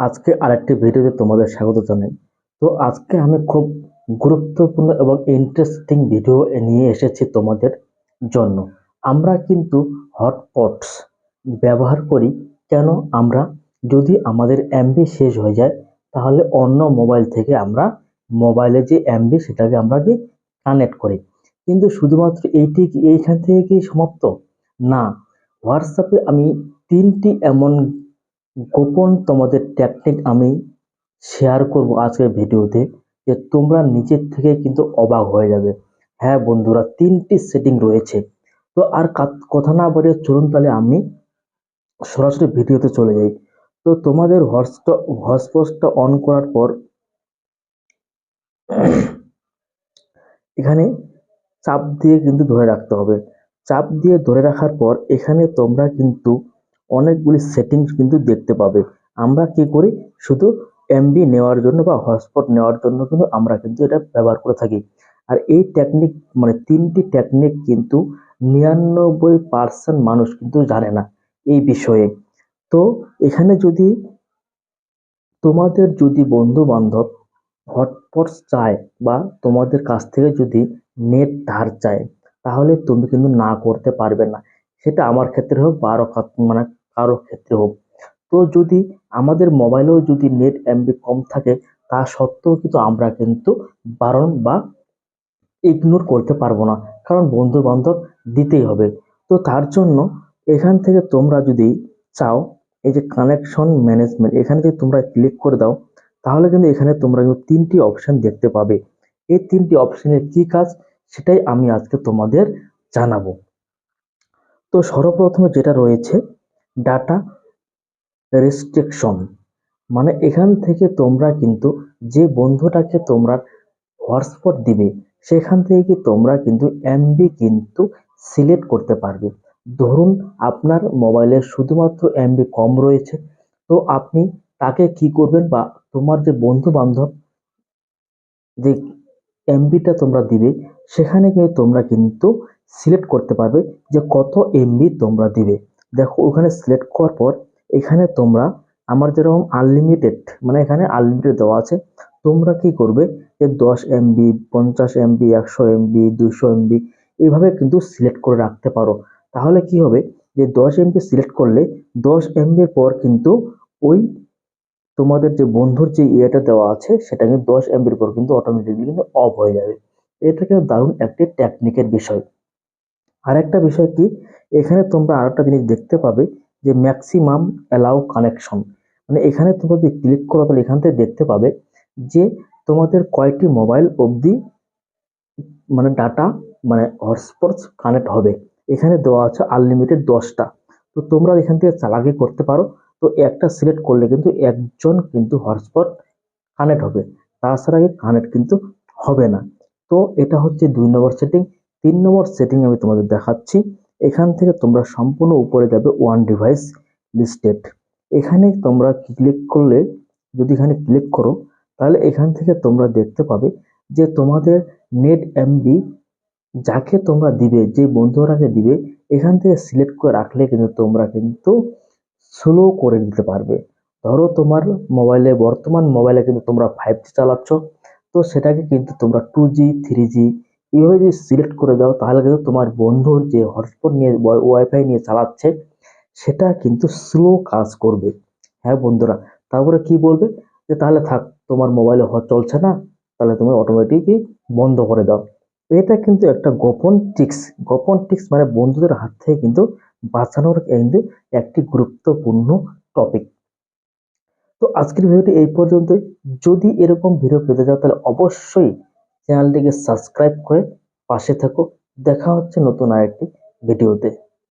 আজকে আরেকটি ভিডিওতে তোমাদের স্বাগত জানাই। তো আজকে আমি খুব গুরুত্বপূর্ণ এবং ইন্টারেস্টিং ভিডিও নিয়ে এসেছি তোমাদের জন্য। আমরা কিন্তু হটস্পটস ব্যবহার করি কেন? আমরা যদি আমাদের এমবি শেষ হয়ে যায় তাহলে অন্য মোবাইল থেকে আমরা মোবাইলে যে এমবি সেটাকে আমরা কি কানেক্ট করি। কিন্তু শুধুমাত্র এইখান থেকে কি সমাপ্ত? না, হোয়াটসঅ্যাপে আমি তিনটি এমন গোপন তোমাদের টেকনিক আমি শেয়ার করব আজকের ভিডিওতে, যে তোমরা নিজের থেকে কিন্তু অবাক হয়ে যাবে। হ্যাঁ বন্ধুরা, তিনটি সেটিং রয়েছে। তো আর কথা না বলে চলুন তাহলে আমি সরাসরি ভিডিওতে চলে যাই। তো তোমাদের হটস্পটটা অন করার পর এখানে চাপ দিয়ে কিন্তু ধরে রাখতে হবে। চাপ দিয়ে ধরে রাখার পর এখানে তোমরা কিন্তু অনেকগুলি সেটিংস কিন্তু দেখতে পাবে। আমরা কি করি, শুধু এমবি নেওয়ার জন্য বা হটস্পট নেওয়ার জন্য কিন্তু আমরা কিন্তু এটা ব্যবহার করে থাকি। আর এই টেকনিক মানে তিনটি টেকনিক কিন্তু 99% মানুষ কিন্তু জানে না এই বিষয়ে। তো এখানে যদি বন্ধু বান্ধব হটস্পট চায় বা তোমাদের কাছ থেকে যদি নেট ধার চায়, তাহলে তুমি কিন্তু না করতে পারবে না। সেটা আমার ক্ষেত্রে হোক বা মানে কারো ক্ষেত্রে হোক। তো যদি আমাদের মোবাইলেও যদি নেট এমবি কম থাকে, তা সত্ত্বেও কিন্তু আমরা কিন্তু বারণ বা ইগনোর করতে পারবো না, কারণ বন্ধু বান্ধব দিতেই হবে। তো তার জন্য এখান থেকে তোমরা যদি চাও, এই যে কানেকশন ম্যানেজমেন্ট এখানে যদি তোমরা ক্লিক করে দাও, তাহলে কিন্তু এখানে তোমরা কিন্তু তিনটি অপশন দেখতে পাবে। এই তিনটি অপশনের কি কাজ সেটাই আমি আজকে তোমাদের জানাবো। তো সর্বপ্রথমে যেটা রয়েছে ডাটা রেস্ট্রিকশন, মানে এখান থেকে তোমরা কিন্তু যে বন্ধুটাকে তোমরা হটস্পট দিবে সেখান থেকে কি তোমরা কিন্তু এমবি কিন্তু সিলেক্ট করতে পারবে। ধরুন আপনার মোবাইলে শুধুমাত্র এমবি কম রয়েছে, তো আপনি তাকে কি করবেন, বা তোমার যে বন্ধু বান্ধব যে এমবিটা তোমরা দিবে সেখানে কিন্তু তোমরা কিন্তু সিলেক্ট করতে পারবে যে কত এমবি তোমরা দিবে। দেখো ওখানে সিলেক্ট করার পর এখানে তোমরা আমার যেরকম আনলিমিটেড, মানে এখানে আনলিমিটেড দেওয়া আছে, তোমরা কি করবে যে 10 এমবি, 50 এমবি, 100 এমবি, 200 এমবি এইভাবে কিন্তু সিলেক্ট করে রাখতে পারো। তাহলে কি হবে, যে 10 এমবি সিলেক্ট করলে 10 এমবির পর কিন্তু ওই তোমাদের যে বন্ধুর যে ইয়েটা দেওয়া আছে সেটা কিন্তু 10 এমবির পর কিন্তু অটোমেটিকলি কিন্তু অফ হয়ে যাবে। এটা কিন্তু দারুণ একটি টেকনিকের বিষয়। আরেকটা বিষয় কি, এখানে তোমরা আরেকটা জিনিস দেখতে পাবে যে ম্যাক্সিমাম অ্যালাউ কানেকশন, মানে এখানে তোমরা যদি ক্লিক করো তাহলে এখান থেকে দেখতে পাবে যে তোমাদের কয়টি মোবাইল অবধি মানে ডাটা মানে হটস্পট কানেক্ট হবে। এখানে দেওয়া আছে আনলিমিটেড 10টা। তো তোমরা এখান থেকে চালাকি করতে পারো। তো একটা সিলেক্ট করলে কিন্তু একজন কিন্তু হটস্পট কানেক্ট হবে, তাছাড়া কানেক্ট কিন্তু হবে না। তো এটা হচ্ছে 2 নম্বর সেটিং। 3 নম্বর সেটিং আমি তোমাদের দেখাচ্ছি। এখান থেকে তোমরা সম্পূর্ণ উপরে যাবে ওয়ান ডিভাইস লিস্টেড। এখানে তোমরা ক্লিক করলে, যদি এখানে ক্লিক করো তাহলে এখান থেকে তোমরা দেখতে পাবে যে তোমাদের নেট এমবি যাকে তোমরা দিবে, যে বন্ধুরাকে দিবে, এখান থেকে সিলেক্ট করে রাখলে কিন্তু তোমরা কিন্তু স্লো করে দিতে পারবে। ধরো তোমার বর্তমান মোবাইলে কিন্তু তোমরা 5G চালাচ্ছ, তো সেটাকে কিন্তু তোমরা 2G 3G এইভাবে যদি সিলেক্ট করে দাও, তাহলে কিন্তু তোমার বন্ধুর যে হটস্পট নিয়ে ওয়াইফাই নিয়ে চালাচ্ছে সেটা কিন্তু স্লো কাজ করবে। হ্যাঁ বন্ধুরা, তারপরে কি বলবে যে তাহলে থাক, তোমার মোবাইলে চলছে না, তাহলে তুমি অটোমেটিকই বন্ধ করে দাও। এটা কিন্তু একটা গোপন টিক্স মানে বন্ধুদের হাত থেকে কিন্তু বাঁচানোর কিন্তু একটি গুরুত্বপূর্ণ টপিক। তো আজকের ভিডিওটি এই পর্যন্তই। যদি এরকম ভিডিও পেতে চাও তাহলে অবশ্যই চ্যানেলটিকে সাবস্ক্রাইব করে পাশে থাকো। দেখা হচ্ছে নতুন আরেকটি ভিডিওতে।